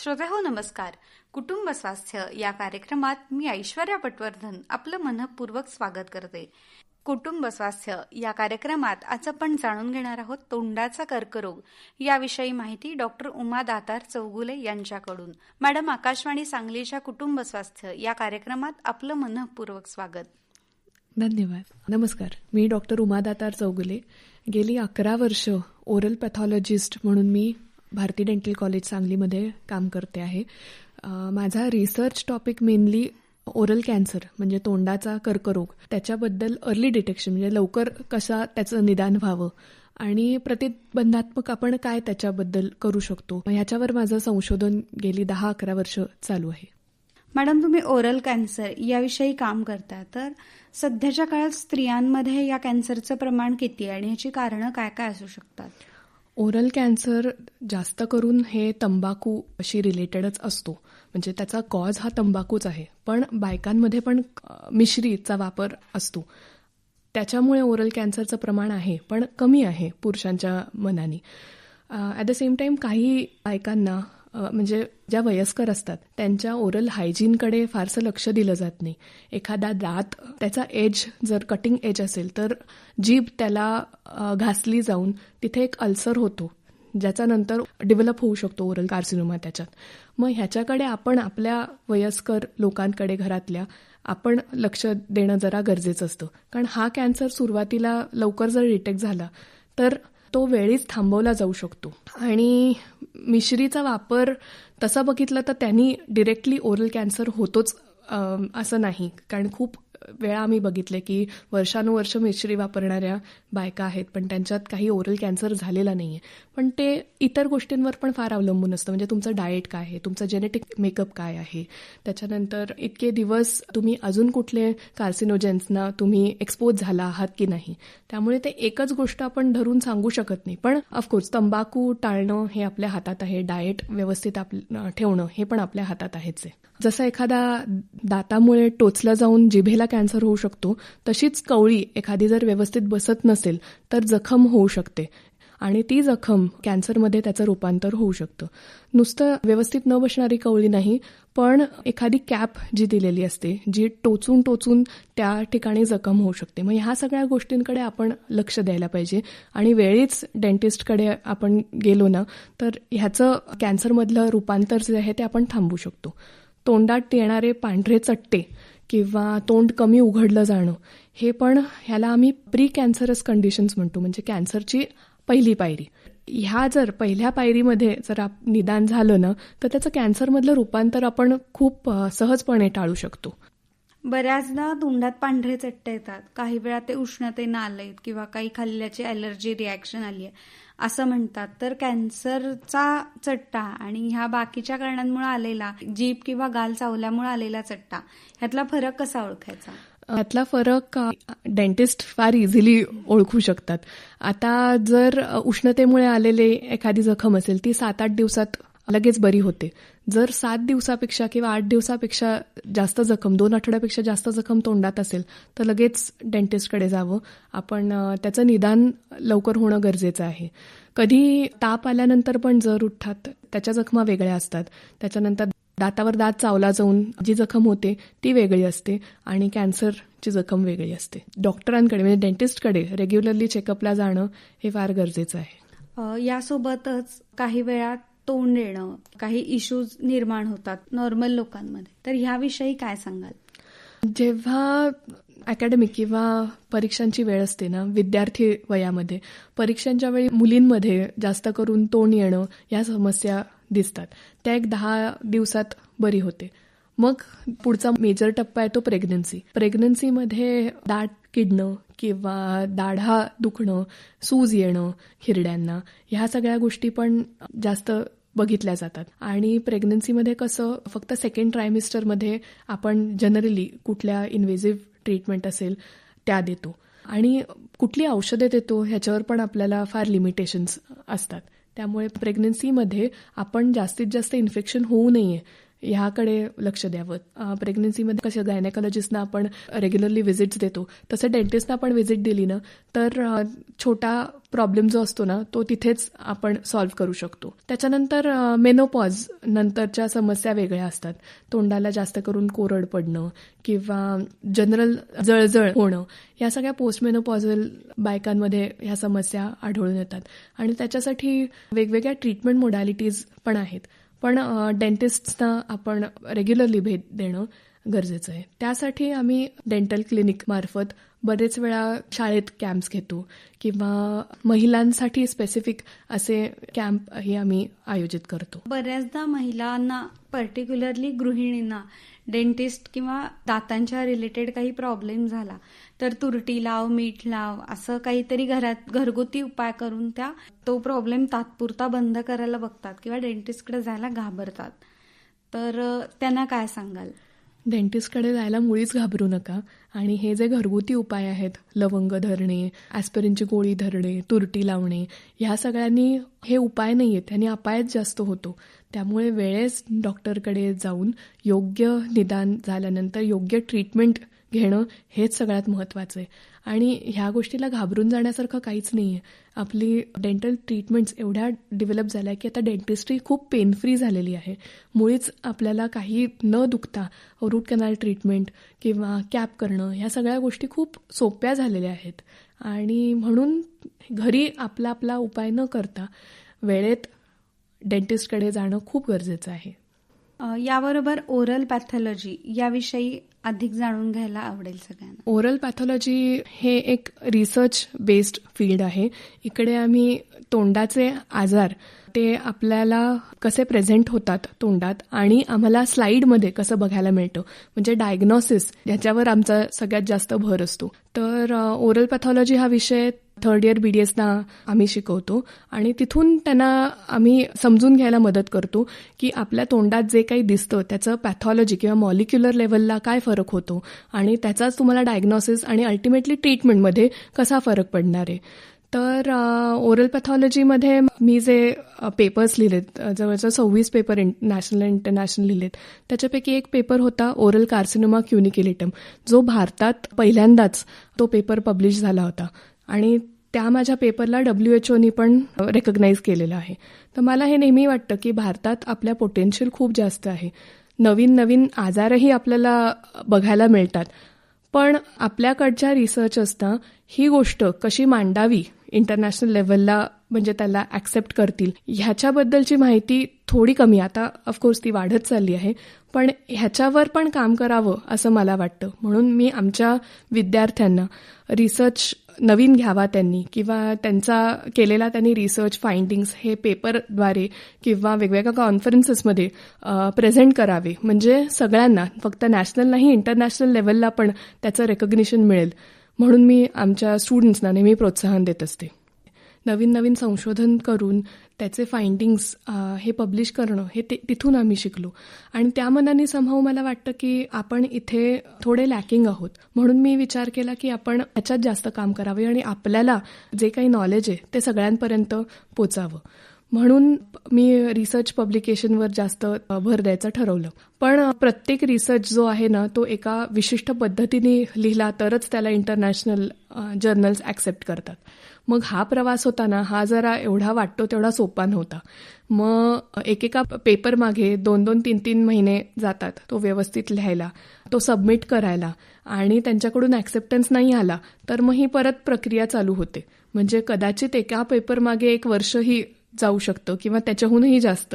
श्रोतेहो नमस्कार. कुटुंब स्वास्थ्य या कार्यक्रमात मी ऐश्वर्या पटवर्धन आपलं मनःपूर्वक स्वागत करते. कुटुंब स्वास्थ्य या कार्यक्रमात आज आपण जाणून घेणार आहोत तोंडाचा कर्करोग याविषयी माहिती डॉक्टर उमा दातार चौगुले यांच्याकडून. मॅडम, आकाशवाणी सांगलीच्या कुटुंब स्वास्थ्य या कार्यक्रमात आपलं मनःपूर्वक स्वागत. धन्यवाद. नमस्कार, मी डॉक्टर उमा दातार चौगुले. गेली 11 वर्ष ओरल पॅथॉलॉजिस्ट म्हणून मी भारती डेंटल कॉलेज सांगलीमध्ये काम करते आहे. माझा research topic mainly oral cancer म्हणजे तोंडाचा कर्करोग, त्याच्याबद्दल अर्ली डिटेक्शन म्हणजे लवकर कसा त्याचं निदान व्हावं आणि प्रतिबंधात्मक आपण काय त्याच्याबद्दल करू शकतो, ह्याच्यावर माझं संशोधन गेली 10-11 वर्ष चालू आहे. मॅडम, तुम्ही ओरल कॅन्सर याविषयी काम करता, तर सध्याच्या काळात स्त्रियांमध्ये या कॅन्सरचं प्रमाण किती आहे आणि याची कारणं काय काय असू शकतात? ओरल कॅन्सर जास्त करून हे तंबाखूशी रिलेटेडच असतो, म्हणजे त्याचा कॉज हा तंबाखूच आहे. पण बायकांमध्ये पण मिश्रीचा वापर असतो, त्याच्यामुळे ओरल कॅन्सरचं प्रमाण आहे पण कमी आहे पुरुषांच्या मनाने. ॲट द सेम टाईम काही बायकांना म्हणजे ज्या वयस्कर असतात त्यांच्या ओरल हायजीनकडे फारसं लक्ष दिलं जात नाही. एखादा दात त्याचा एज जर कटिंग एज असेल तर जीभ त्याला घासली जाऊन तिथे एक अल्सर होतो, ज्याचा नंतर डेव्हलप होऊ शकतो ओरल कार्सिनोमा त्याच्यात. मग ह्याच्याकडे आपण आपल्या वयस्कर लोकांकडे घरातल्या आपण लक्ष देणं जरा गरजेचं असतं, कारण हा कॅन्सर सुरुवातीला लवकर जर डिटेक्ट झाला तर तो वेळीच थांबवला जाऊ शकतो. आणि मिश्रीचा वापर तसा बघितला तर त्यांनी डिरेक्टली ओरल कॅन्सर होतोच असं नाही, कारण खूप वेळा आम्ही बघितले की वर्षानुवर्ष मिश्री वापरणाऱ्या बायका आहेत पण त्यांच्यात काही ओरल कॅन्सर झालेला नाही आहे. पण ते इतर गोष्टींवर पण फार अवलंबून असतं, म्हणजे तुमचं डाएट काय आहे, तुमचं जेनेटिक मेकअप काय आहे, त्याच्यानंतर इतके दिवस तुम्ही अजून कुठले कार्सिनोजेन्सना तुम्ही एक्सपोज झाला आहात की नाही. त्यामुळे ते एकच गोष्ट आपण धरून सांगू शकत नाही. पण ऑफकोर्स तंबाखू टाळणं हे आपल्या हातात आहे, डाएट व्यवस्थित ठेवणं हे पण आपल्या हातात आहेच आहे. जसं एखादा दातामुळे टोचला जाऊन जिभेला कॅन्सर होऊ शकतो, तशीच कवळी एखादी जर व्यवस्थित बसत नसेल तर जखम होऊ शकते आणि ती जखम कॅन्सरमध्ये त्याचं रूपांतर होऊ शकतं. नुसतं व्यवस्थित न बसणारी कवळी नाही, पण एखादी कॅप जी दिलेली असते जी टोचून टोचून त्या ठिकाणी जखम होऊ शकते. मग ह्या सगळ्या गोष्टींकडे आपण लक्ष द्यायला पाहिजे आणि वेळीच डेंटिस्टकडे आपण गेलो ना तर ह्याचं कॅन्सरमधलं रूपांतर जे आहे ते आपण थांबवू शकतो. तोंडात येणारे पांढरे चट्टे किंवा तोंड कमी उघडलं जाणं हे पण ह्याला आम्ही प्री कॅन्सरस कंडिशन्स म्हणतो, म्हणजे कॅन्सरची पहिली पायरी. ह्या जर पहिल्या पायरीमध्ये जर निदान झालं ना तर त्याचं कॅन्सरमधलं रूपांतर आपण खूप सहजपणे टाळू शकतो. बऱ्याचदा तोंडात पांढरे चट्टे येतात, काही वेळा ते उष्णतेनं आलेत किंवा काही खाल्ल्याची ॲलर्जी रिॲक्शन आली आहे असं म्हणतात. तर कॅन्सरचा चट्टा आणि ह्या बाकीच्या कारणांमुळे आलेला जीभ किंवा गाल चावल्यामुळे आलेला चट्टा, ह्यातला फरक कसा ओळखायचा? यातला फरक डेंटिस्ट फार इझिली ओळखू शकतात. आता जर उष्णतेमुळे आलेले एखादी जखम असेल ती 7-8 दिवसात लगेच बरी होते. जर 7 दिवसापेक्षा किंवा 8 दिवसापेक्षा जास्त जखम, 2 आठवड्यापेक्षा जास्त जखम तोंडात असेल तर लगेच डेंटिस्टकडे जावं. आपण त्याचं निदान लवकर होणं गरजेचं आहे. कधी ताप आल्यानंतर पण जर उठतात, त्याच्या जखमा वेगळ्या असतात. त्याच्यानंतर दातावर दात चावला जाऊन जी जखम होते ती वेगळी असते आणि कॅन्सरची जखम वेगळी असते. डॉक्टरांकडे म्हणजे डेंटिस्टकडे रेग्युलरली चेकअपला जाणं हे फार गरजेचं आहे. यासोबतच काही वेळा तोंड येणं, काही इश्यूज निर्माण होतात नॉर्मल लोकांमध्ये, तर ह्याविषयी काय सांगाल? जेव्हा अकॅडमिक किंवा परीक्षांची वेळ असते ना, विद्यार्थी वयामध्ये परीक्षांच्या वेळी मुलींमध्ये जास्त करून तोंड येणं या समस्या दिसतात. त्या एक 10 दिवसात बरी होते. मग पुढचा मेजर टप्पा आहे तो प्रेग्नन्सी. प्रेग्नन्सीमध्ये दाढ किडणं किंवा दाढा दुखणं, सूज येणं हिरड्यांना, ह्या सगळ्या गोष्टी पण जास्त बघितल्या जातात. आणि प्रेग्नन्सीमध्ये कसं फक्त सेकंड ट्रायमिस्टरमध्ये आपण जनरली कुठल्या इन्व्हेजिव्ह ट्रीटमेंट असेल त्या देतो आणि कुठली औषधे देतो ह्याच्यावर पण आपल्याला फार लिमिटेशन्स असतात. त्यामुळे प्रेग्नन्सीमध्ये आपण जास्तीत जास्त इन्फेक्शन होऊ नये ह्याकडे लक्ष द्यावं. प्रेग्नन्सीमध्ये कसं गायनेकॉलॉजिस्टना आपण रेग्युलरली व्हिजिट्स देतो, तसं डेंटिस्टना आपण व्हिजिट दिली ना तर छोटा प्रॉब्लेम जो असतो ना तो तिथेच आपण सॉल्व्ह करू शकतो. त्याच्यानंतर मेनोपॉज नंतरच्या समस्या वेगळ्या असतात. तोंडाला जास्त करून कोरड पडणं किंवा जनरल जळजळ होणं, या सगळ्या पोस्ट मेनोपॉझल बायकांमध्ये ह्या समस्या आढळून येतात आणि त्याच्यासाठी वेगवेगळ्या ट्रीटमेंट मोडॅलिटीज पण आहेत. पण डेंटिस्टना आपण रेग्युलरली भेट देणं गरजेचं आहे. त्यासाठी आम्ही डेंटल क्लिनिक मार्फत बरेच वेळा शाळेत कॅम्प्स घेतो किंवा महिलांसाठी स्पेसिफिक असे कॅम्पही आम्ही आयोजित करतो. बऱ्याचदा महिलांना, पर्टिक्युलरली गृहिणींना, डेंटिस्ट किंवा दातांच्या रिलेटेड काही प्रॉब्लेम झाला तर तुरटी लाव, मीठ लाव असं काहीतरी घरात घरगुती उपाय करून त्या तो प्रॉब्लेम तात्पुरता बंद करायला बघतात किंवा डेंटिस्टकडे जायला घाबरतात. तर त्यांना काय सांगाल? डेंटिस्टकडे जायला मुळीच घाबरू नका आणि हे जे घरगुती उपाय आहेत, लवंग धरणे, ॲस्पिरिनची गोळी धरणे, तुरटी लावणे, ह्या सगळ्यांनी हे उपाय नाही आहेत, त्यांनी अपायच जास्त होतो. त्यामुळे वेळेस डॉक्टरकडे जाऊन योग्य निदान झाल्यानंतर योग्य ट्रीटमेंट घेणं हेच सगळ्यात महत्त्वाचं आहे. आणि ह्या गोष्टीला घाबरून जाण्यासारखं काहीच नाही आहे. आपली डेंटल ट्रीटमेंट्स एवढ्या डेव्हलप झाल्या की आता डेंटिस्ट्री खूप पेन फ्री झालेली आहे. मुळीच आपल्याला काही न दुखता रूट कॅनल ट्रीटमेंट किंवा कॅप करणं ह्या सगळ्या गोष्टी खूप सोप्या झालेल्या आहेत. आणि म्हणून घरी आपला आपला उपाय न करता वेळेत डेंटिस्टकडे जाणं खूप गरजेचं आहे. याबरोबर ओरल पॅथॉलॉजी याविषयी अधिक जाणून घ्यायला आवडेल सगळ्यांना. ओरल पॅथॉलॉजी हे एक रिसर्च बेस्ड फील्ड आहे. इकडे आम्ही तोंडाचे आजार ते आपल्याला कसे प्रेझेंट होतात तोंडात आणि आम्हाला स्लाईडमध्ये कसं बघायला मिळतं, म्हणजे डायग्नोसिस, याच्यावर आमचा सगळ्यात जास्त भर असतो. तर ओरल पॅथॉलॉजी हा विषय थर्ड इयर BDSना आम्ही शिकवतो आणि तिथून त्यांना आम्ही समजून घ्यायला मदत करतो की आपल्या तोंडात जे काही दिसतं त्याचं पॅथॉलॉजी किंवा मॉलिक्युलर लेवलला काय फरक होतो आणि त्याचाच तुम्हाला डायग्नोसिस आणि अल्टिमेटली ट्रीटमेंटमध्ये कसा फरक पडणार आहे. तर ओरल पॅथॉलॉजीमध्ये मी जे पेपर्स लिहिलेत, जवळजवळ 26 पेपर नॅशनल आणि इंटरनॅशनल लिहिलेत, त्याच्यापैकी एक पेपर होता ओरल कार्सिनोमा क्युनिक्युलेटम, जो भारतात पहिल्यांदाच तो पेपर पब्लिश झाला होता आणि त्या माझ्या पेपरला WHOनी पण रेकग्नाईज केलेलं आहे. तर मला हे नेहमी वाटतं की भारतात आपल्या पोटेन्शियल खूप जास्त आहे. नवीन नवीन आजारही आपल्याला बघायला मिळतात, पण आपल्याकडच्या रिसर्चर्सना ही गोष्ट कशी मांडावी इंटरनॅशनल लेवलला, म्हणजे त्याला ॲक्सेप्ट करतील, ह्याच्याबद्दलची माहिती थोडी कमी. आता ऑफकोर्स ती वाढत चालली आहे, पण ह्याच्यावर पण काम करावं असं मला वाटतं. म्हणून मी आमच्या विद्यार्थ्यांना रिसर्च नवीन घ्यावा त्यांनी किंवा त्यांचा केलेला त्यांनी रिसर्च फाइंडिंग्स हे पेपरद्वारे किंवा वेगवेगळ्या कॉन्फरन्सेसमध्ये प्रेझेंट करावे, म्हणजे सगळ्यांना, फक्त नॅशनल नाही इंटरनॅशनल लेवलला पण त्याचं रेकग्निशन मिळेल. म्हणून मी आमच्या स्टुडंट्सना नेहमी प्रोत्साहन देत असते. नवीन नवीन संशोधन करून त्याचे फाइंडिंग्स हे पब्लिश करणं हे तिथून आम्ही शिकलो आणि त्या मनाने समहाऊ मला वाटतं की आपण इथे थोडे लॅकिंग आहोत. म्हणून मी विचार केला की आपण याच्यात जास्त काम करावे आणि आपल्याला जे काही नॉलेज आहे ते सगळ्यांपर्यंत पोचावं. म्हणून मी रिसर्च पब्लिकेशनवर जास्त भर द्यायचं ठरवलं. पण प्रत्येक रिसर्च जो आहे ना तो एका विशिष्ट पद्धतीने लिहिला तरच त्याला इंटरनॅशनल जर्नल्स ॲक्सेप्ट करतात. मग हा प्रवास होता ना, हा जरा एवढा वाटतो तेवढा सोपा नव्हता. मग एकेका पेपर मागे 2-2, 3-3 महिने जातात तो व्यवस्थित लिहायला, तो सबमिट करायला, आणि त्यांच्याकडून ॲक्सेप्टन्स नाही आला तर मग ही परत प्रक्रिया चालू होते. म्हणजे कदाचित एका पेपर मागे 1 वर्षही जाऊ शकतं किंवा त्याच्याहूनही जास्त,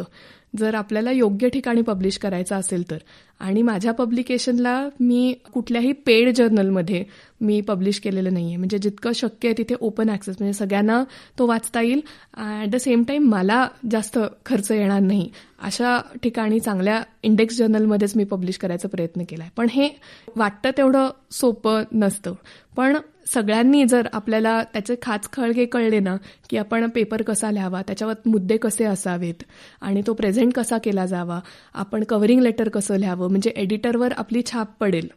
जर आपल्याला योग्य ठिकाणी पब्लिश करायचं असेल तर. आणि माझ्या पब्लिकेशनला मी कुठल्याही पेड जर्नलमध्ये मी पब्लिश केलेलं नाही आहे. म्हणजे जितकं शक्य आहे तिथे ओपन ॲक्सेस, म्हणजे सगळ्यांना तो वाचता येईल. ॲट द सेम टाईम मला जास्त खर्च येणार नाही अशा ठिकाणी चांगल्या इंडेक्स जर्नलमध्येच मी पब्लिश करायचा प्रयत्न केला आहे. पण हे वाटतं तेवढं सोपं नसतं. पण सगळ्यांनी जर आपल्याला त्याचे खाचखळगे कळले ना की आपण पेपर कसा लिहावा, त्याच्यावर मुद्दे कसे असावेत आणि तो प्रेझेंट कसा केला जावा, आपण कव्हरिंग लेटर कसं लिहावं म्हणजे एडिटरवर आपली छाप पडेल,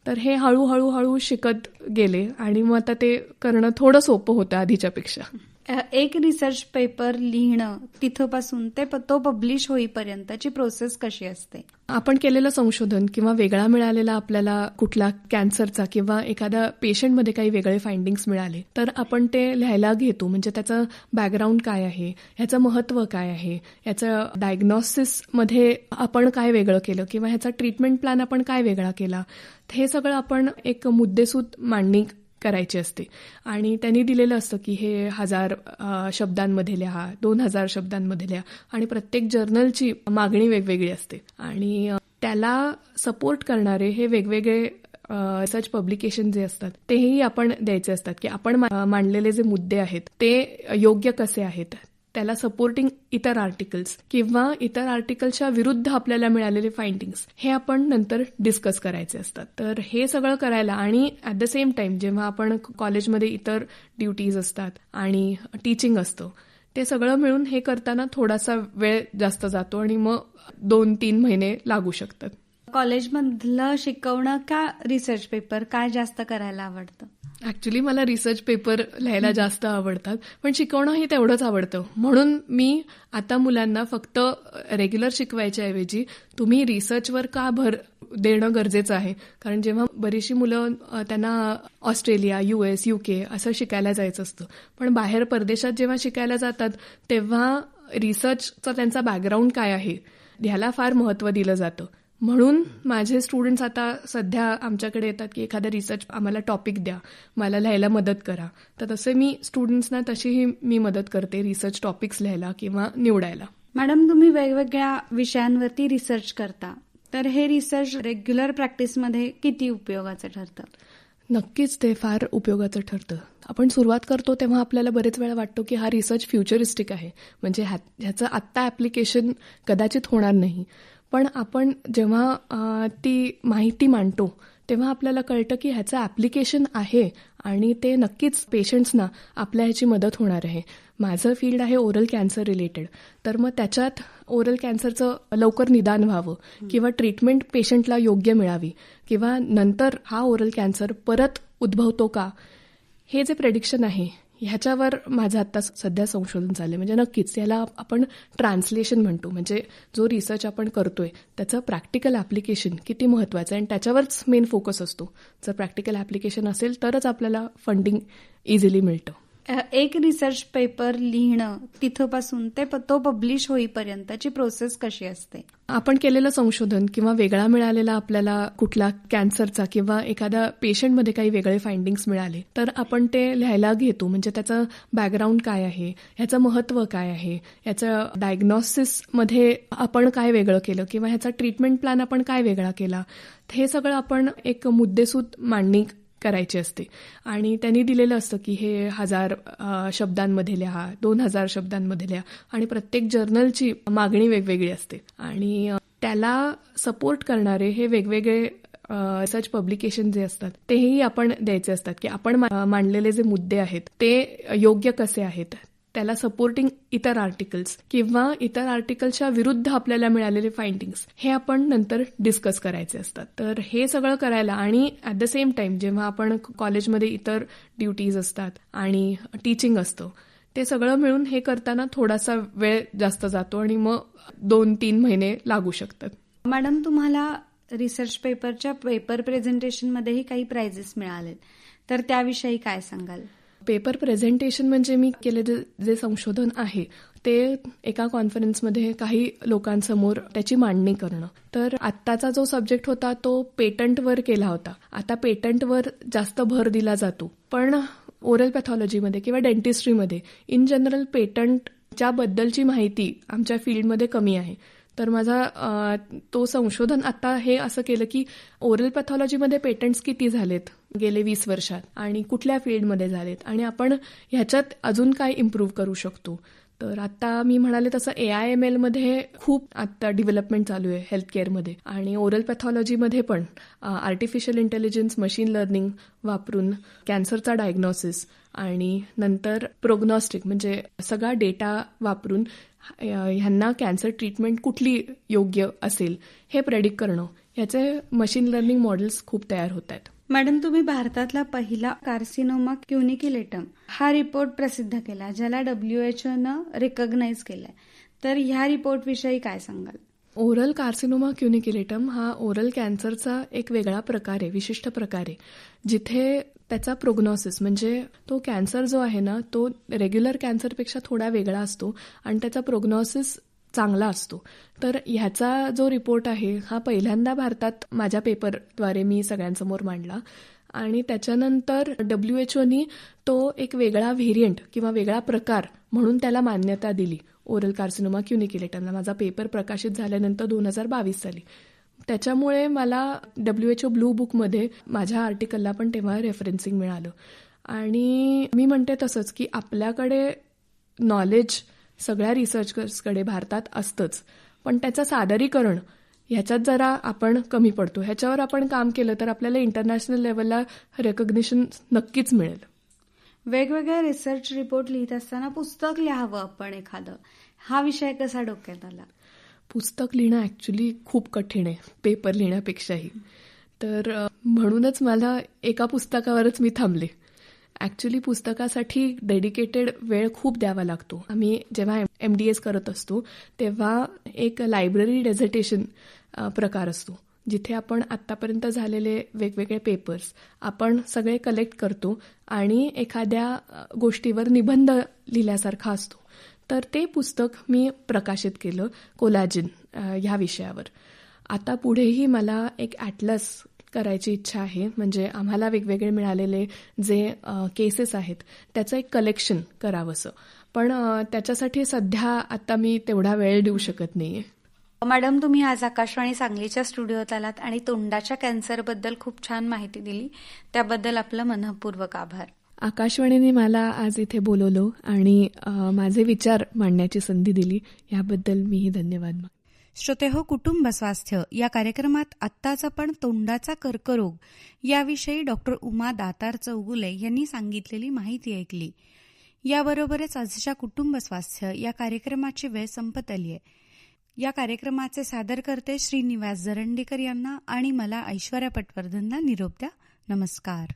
तर हे हळूहळू शिकत गेले आणि मग आता ते करणं थोडं सोपं होतं आधीच्यापेक्षा. एक रिसर्च पेपर लिहिणं तिथपासून ते तो पब्लिश होईपर्यंतची प्रोसेस कशी असते? आपण केलेलं संशोधन किंवा वेगळा मिळालेला आपल्याला कुठला कॅन्सरचा किंवा एखाद्या पेशंटमध्ये काही वेगळे फाइंडिंग्स मिळाले तर आपण ते लिहायला घेतो. म्हणजे त्याचं बॅकग्राऊंड काय आहे, ह्याचं महत्त्व काय आहे, ह्याचं डायग्नोसिसमध्ये आपण काय वेगळं केलं किंवा ह्याचा ट्रीटमेंट प्लॅन आपण काय वेगळा केला, हे सगळं आपण एक मुद्देसूद मांडणी करायची असते. आणि त्यांनी दिलेलं असतं की हे 1000 शब्दांमध्ये लिहा, 2000 शब्दांमध्ये लिहा आणि प्रत्येक जर्नलची मागणी वेगवेगळी असते. आणि त्याला सपोर्ट करणारे हे वेगवेगळे रिसर्च पब्लिकेशन जे असतात तेही आपण द्यायचे असतात की आपण मांडलेले जे मुद्दे आहेत ते योग्य कसे आहेत, त्याला सपोर्टिंग इतर आर्टिकल्स किंवा इतर आर्टिकल्सच्या विरुद्ध आपल्याला मिळालेले फाइंडिंग्स हे आपण नंतर डिस्कस करायचे असतात. तर हे सगळं करायला आणि ॲट द सेम टाइम जेव्हा आपण कॉलेजमध्ये इतर ड्युटीज असतात आणि टीचिंग असतं ते सगळं मिळून हे करताना थोडासा वेळ जास्त जातो आणि मग 2-3 महिने लागू शकतात. कॉलेजमधलं शिकवणं का रिसर्च पेपर काय जास्त करायला आवडतं? ऍक्च्युली मला रिसर्च पेपर लिहायला जास्त आवडतात, पण शिकवणंही तेवढंच आवडतं. म्हणून मी आता मुलांना फक्त रेग्युलर शिकवायच्या ऐवजी तुम्ही रिसर्चवर का भर देणं गरजेचं आहे. कारण जेव्हा बरीचशी मुलं त्यांना ऑस्ट्रेलिया, US, UK असं शिकायला जायचं असतं, पण बाहेर परदेशात जेव्हा शिकायला जातात तेव्हा रिसर्चचा त्यांचा बॅकग्राऊंड काय आहे ह्याला फार महत्त्व दिलं जातं. म्हणून माझे स्टुडंट्स आता सध्या आमच्याकडे येतात की एखादा रिसर्च आम्हाला टॉपिक द्या, मला लिहायला मदत करा. तर तसे मी स्टुडंट्सना तशीही मी मदत करते रिसर्च टॉपिक्स लिहायला किंवा निवडायला. मॅडम, तुम्ही वेगवेगळ्या विषयांवरती रिसर्च करता, तर हे रिसर्च रेग्युलर प्रॅक्टिसमध्ये किती उपयोगाचं ठरतं? नक्कीच ते फार उपयोगाचं ठरतं. आपण सुरुवात करतो तेव्हा आपल्याला बरेच वेळा वाटतो की हा रिसर्च फ्युचरिस्टिक आहे, म्हणजे ह्याचं आत्ता ॲप्लिकेशन कदाचित होणार नाही. पण आपण जेव्हा ती माहिती मांडतो तेव्हा आपल्याला कळतं की ह्याचं ॲप्लिकेशन आहे आणि ते नक्कीच पेशंट्सना आपल्या ह्याची मदत होणार आहे. माझं फील्ड आहे ओरल कॅन्सर रिलेटेड, तर मग त्याच्यात ओरल कॅन्सरचं लवकर निदान व्हावं किंवा ट्रीटमेंट पेशंटला योग्य मिळावी किंवा नंतर हा ओरल कॅन्सर परत उद्भवतो का, हे जे प्रेडिक्शन आहे ह्याच्यावर माझं आता सध्या संशोधन चाललंय. म्हणजे नक्कीच याला आपण ट्रान्सलेशन म्हणतो. म्हणजे जो रिसर्च आपण करतोय त्याचं प्रॅक्टिकल ॲप्लिकेशन किती महत्त्वाचं आहे आणि त्याच्यावरच मेन फोकस असतो. जर प्रॅक्टिकल ॲप्लिकेशन असेल तरच आपल्याला फंडिंग इझिली मिळतं. एक रिसर्च पेपर लिहिणं तिथपासून ते तो पब्लिश होईपर्यंतची प्रोसेस कशी असते? आपण केलेलं संशोधन किंवा वेगळा मिळालेला आपल्याला कुठला कॅन्सरचा किंवा एखाद्या पेशंटमध्ये काही वेगळे फाइंडिंग्स मिळाले तर आपण ते लिहायला घेतो. म्हणजे त्याचं बॅकग्राऊंड काय आहे, ह्याचं महत्त्व काय आहे, ह्याचं डायग्नोसिसमध्ये आपण काय वेगळं केलं किंवा ह्याचा ट्रीटमेंट प्लॅन आपण काय वेगळा केला, हे सगळं आपण एक मुद्देसूद मांडणी करायची असते. आणि त्यांनी दिलेलं असतं की हे 1000 शब्दांमध्ये लिहा, 2000 शब्दांमध्ये लिहा आणि प्रत्येक जर्नलची मागणी वेगवेगळी असते. आणि त्याला सपोर्ट करणारे हे वेगवेगळे रिसर्च पब्लिकेशन जे असतात तेही आपण द्यायचे असतात की आपण मांडलेले जे मुद्दे आहेत ते योग्य कसे आहेत, त्याला सपोर्टिंग इतर आर्टिकल्स किंवा इतर आर्टिकल्सच्या विरुद्ध आपल्याला मिळालेले फाइंडिंग्स हे आपण नंतर डिस्कस करायचे असतात. तर हे सगळं करायला आणि ॲट द सेम टाइम जेव्हा आपण कॉलेजमध्ये इतर ड्युटीज असतात आणि टीचिंग असतं ते सगळं मिळून हे करताना थोडासा वेळ जास्त जातो आणि मग 2-3 महिने लागू शकतात. मॅडम, तुम्हाला रिसर्च पेपरच्या पेपर प्रेझेंटेशनमध्येही काही प्राइजेस मिळाले, तर त्याविषयी काय सांगाल? पेपर प्रेझेंटेशन म्हणजे मी केलेलं जे संशोधन आहे ते एका कॉन्फरन्समध्ये काही लोकांसमोर त्याची मांडणी करणं. तर आत्ताचा जो सब्जेक्ट होता तो पेटंटवर केला होता. आता पेटंटवर जास्त भर दिला जातो, पण ओरल पॅथॉलॉजीमध्ये किंवा डेंटिस्ट्रीमध्ये इन जनरल पेटंटच्या बद्दलची माहिती आमच्या फील्डमध्ये कमी आहे. तर माझा तो संशोधन आता हे असं केलं की ओरल पॅथॉलॉजीमध्ये पेटंट्स किती झालेत गेले 20 वर्षात आणि कुठल्या फील्डमध्ये झालेत आणि आपण ह्याच्यात अजून काय इम्प्रूव्ह करू शकतो. तर आता मी म्हणाले तसं AIML मध्ये खूप आता डेव्हलपमेंट चालू आहे हेल्थ केअरमध्ये आणि ओरल पॅथॉलॉजीमध्ये पण आर्टिफिशियल इंटेलिजन्स, मशीन लर्निंग वापरून कॅन्सरचा डायग्नोसिस आणि नंतर प्रोग्नॉस्टिक म्हणजे सगळा डेटा वापरून ह्यांना कॅन्सर ट्रीटमेंट कुठली योग्य असेल हे प्रेडिक्ट करणं, ह्याचे मशीन लर्निंग मॉडेल्स खूप तयार होत आहेत. मॅडम, तुम्ही भारतातला पहिला कार्सिनोमा क्युनिक्युलेटम हा रिपोर्ट प्रसिद्ध केला, ज्याला WHO रिकॉग्नाइज केलाय. तर ह्या रिपोर्ट विषयी काय सांगाल? ओरल कार्सिनोमा क्युनिक्युलेटम हा ओरल कॅन्सरचा एक वेगळा प्रकार आहे, विशिष्ट प्रकार आहे, जिथे त्याचा प्रोग्नॉसिस म्हणजे तो कॅन्सर जो आहे ना, तो रेग्युलर कॅन्सरपेक्षा थोडा वेगळा असतो आणि त्याचा प्रोग्नॉसिस चांगला असतो. तर ह्याचा जो रिपोर्ट आहे हा पहिल्यांदा भारतात माझ्या पेपरद्वारे मी सगळ्यांसमोर मांडला आणि त्याच्यानंतर WHO तो एक वेगळा व्हेरियंट किंवा वेगळा प्रकार म्हणून त्याला मान्यता दिली. ओरल कार्सिनोमा क्युनिक्युलेटमला माझा पेपर प्रकाशित झाल्यानंतर 2022 साली. त्याच्यामुळे मला WHO ब्लू बुकमध्ये माझ्या आर्टिकलला पण तेव्हा रेफरन्सिंग मिळालं. आणि मी म्हणते तसंच की आपल्याकडे नॉलेज सगळ्या रिसर्चर्सकडे भारतात असतंच, पण त्याचं सादरीकरण ह्याच्यात जरा आपण कमी पडतो. ह्याच्यावर आपण काम केलं तर आपल्याला इंटरनॅशनल लेवलला रेकॉग्निशन नक्कीच मिळेल. वेगवेगळे रिसर्च रिपोर्ट लिहित असताना पुस्तक लिहावं आपण एखादं, हा विषय कसा डोक्यात आला? पुस्तक लिहिणं ॲक्च्युली खूप कठीण आहे पेपर लिहिण्यापेक्षाही. तर म्हणूनच मला एका पुस्तकावरच मी थांबले. ॲक्च्युली पुस्तकासाठी डेडिकेटेड वेळ खूप द्यावा लागतो. आम्ही जेव्हा MDS करत असतो तेव्हा एक लायब्ररी डेझर्टेशन प्रकार असतो, जिथे आपण आत्तापर्यंत झालेले वेगवेगळे पेपर्स आपण सगळे कलेक्ट करतो आणि एखाद्या गोष्टीवर निबंध लिहिल्यासारखा असतो. तर ते पुस्तक मी प्रकाशित केलं कोलाजिन ह्या विषयावर. आता पुढेही मला एक ॲटलस करायची इच्छा आहे, म्हणजे आम्हाला वेगवेगळे मिळालेले जे केसेस आहेत त्याचं एक कलेक्शन करावंसं. पण त्याच्यासाठी सध्या आता मी तेवढा वेळ देऊ शकत नाहीये. मॅडम, तुम्ही आज आकाशवाणी सांगलीच्या स्टुडिओत आलात आणि तोंडाच्या कॅन्सरबद्दल खूप छान माहिती दिली, त्याबद्दल आपलं मनःपूर्वक आभार. आकाशवाणीने मला आज इथे बोलवलं आणि माझे विचार मांडण्याची संधी दिली, याबद्दल मीही धन्यवाद मागते. श्रोतेहो, कुटुंब स्वास्थ्य या कार्यक्रमात आत्ताच आपण तोंडाचा कर्करोग याविषयी डॉक्टर उमा दातार चौगुले यांनी सांगितलेली माहिती ऐकली. याबरोबरच आजच्या कुटुंब स्वास्थ्य या कार्यक्रमाची वेळ संपत आली आहे. या कार्यक्रमाचे सादरकर्ते श्रीनिवास जरंडीकर यांना आणि मला ऐश्वर्या पटवर्धनला निरोप द्या. नमस्कार.